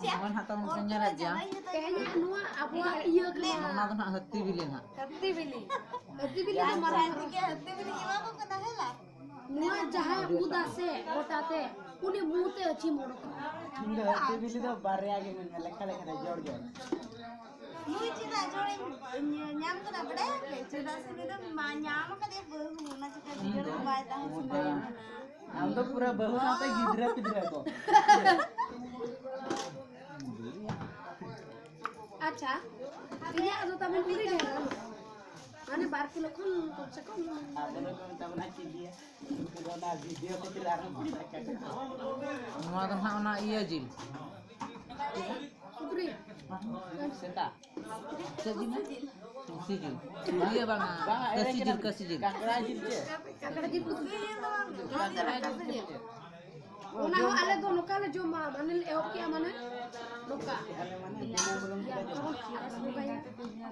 Naman hatang penyerat ya. Kayaknya anu apa iya kena. Mama tuh nak hati bilin ha. Hati bili itu marah. Mua jaha buda se gotate uni mute achi moro. Hindi, tibili daw bare आगे में lekha lekha दे जोड़ जोड़ Lui cita jorin nyam kana bade cita sini tuh nyam kana bahu na cita jorin baik tahu semua. हम तो पूरा बहु sampai gidra pidra को अच्छा ini atau tamu pilih deh kan mana bar kilo kan kok sekon apa लोग kita बना के दिया पूरा ना वीडियो को चला रहा हूं Mama tuh nak nak iya jil. Putri Santa Sejina. Sijil. Iya bang. Kasijil. काकड़ा जिल के kakak di putri काकड़ा जिल के una ho ale do nokale jo ma manil eoki amane noka अरे माने बिना belum ya kawan kias nokaya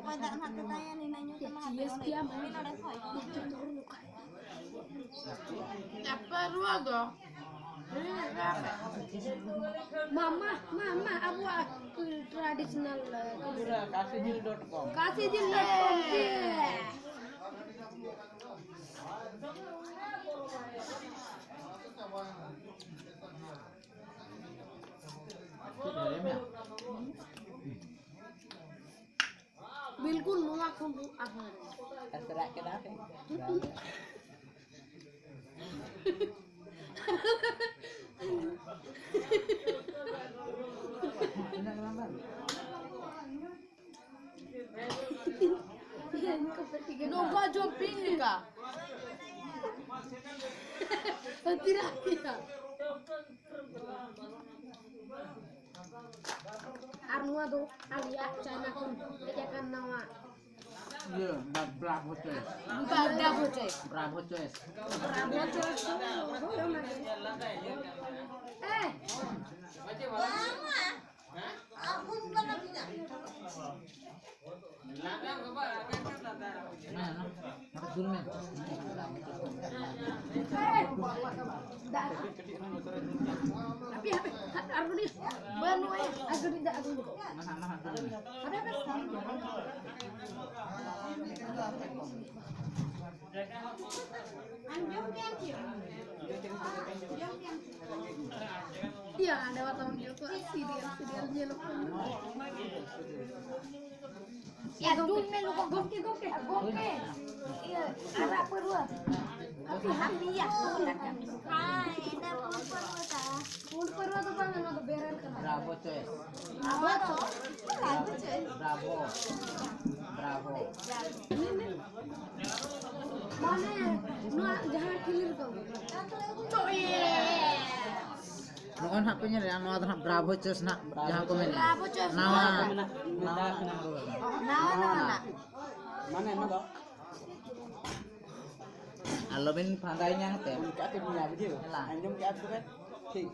Kau tak nak ketanya ni nanya ya sama kias kia mana ada kau. itu tur noka Apa ruaga? mama abu tradisional पूरा kasijil.com kasih jil.com ke बिल्कुल नुआ खून आहा terserah kita Nunggu jumping nih kak. tidak tidak Arnua do alia China kun ejakan nama Iya, bravo choice. Pada bocah. Bravo choice. Bravo Choice Lama. Aku bukan lagi nak. Nah, nak dulu nih. tapi Arnu ni banu ya aku tidak aku dulu Nah dulu nih. ada apa Anjung kan sih. iya ada wartawan itu serial jelek Ya dun melu kok goke. Iya, arah perua. Tapi hati ya. Hai, dah perua ta. pun perwa tu pangan atau beran kan Bravo choice. Apa tu? Lagu cuy. Bravo. Bravo. mana nua jangan kilir kau Nukan HP-nya ya, nu ada Bravo choice nak jangan komen. Bravo Choice. Nama. Nah. mana emang dok Alobin pandainya teh. unika tuh punya video anjum ke aku kan ठीक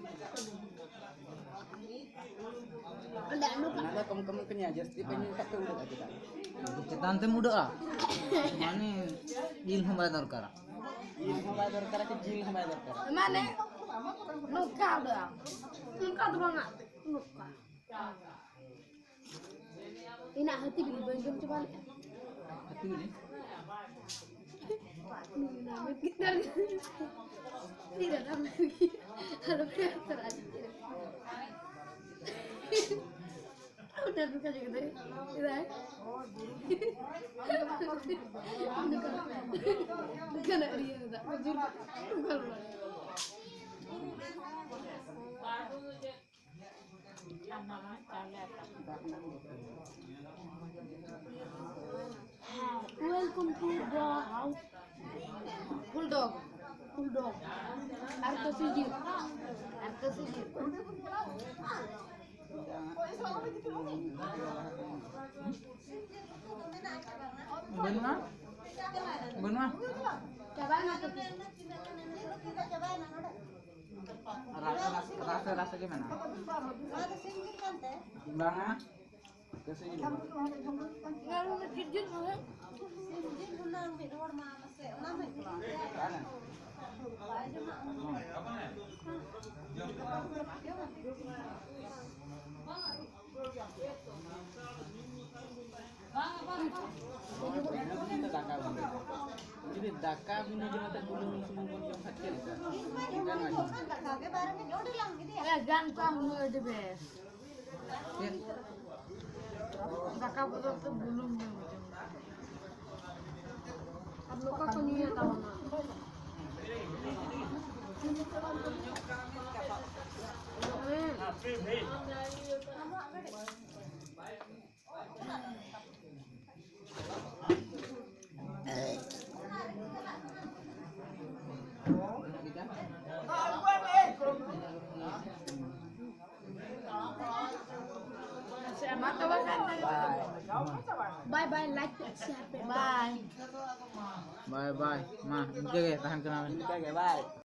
ada anu Nada kamu kenya just pengen tak tahu udah kita Cetan teh muda ah. Mane ilmu ba dorkar. ini hamba दरकार के जिल हमारे दरकार mana nuka udah nuka tu banget nuka ini hati beli banjir coba lihat Hati ini. nama kita tidak tahu lagi ada filter aja udah buka juga deh tidak bukan ada dia tidak bukan welcome to the house Bulldog. bulldog Arto Sijir Benua. Benua. coba nanti Rasa gimana? Gimana? Kesini. Kanan. Kita daka bunda. Jadi daka bina jematan dulu semua pun jam kecil kan. Kan aja. Ya ganteng lu the best. Ya, Kakak betul tuh belum. आप लोग का तो नहीं आता होना bye bye like share पे Bye. bye bye. Ma, jaga tahan kenal. Oke, bye.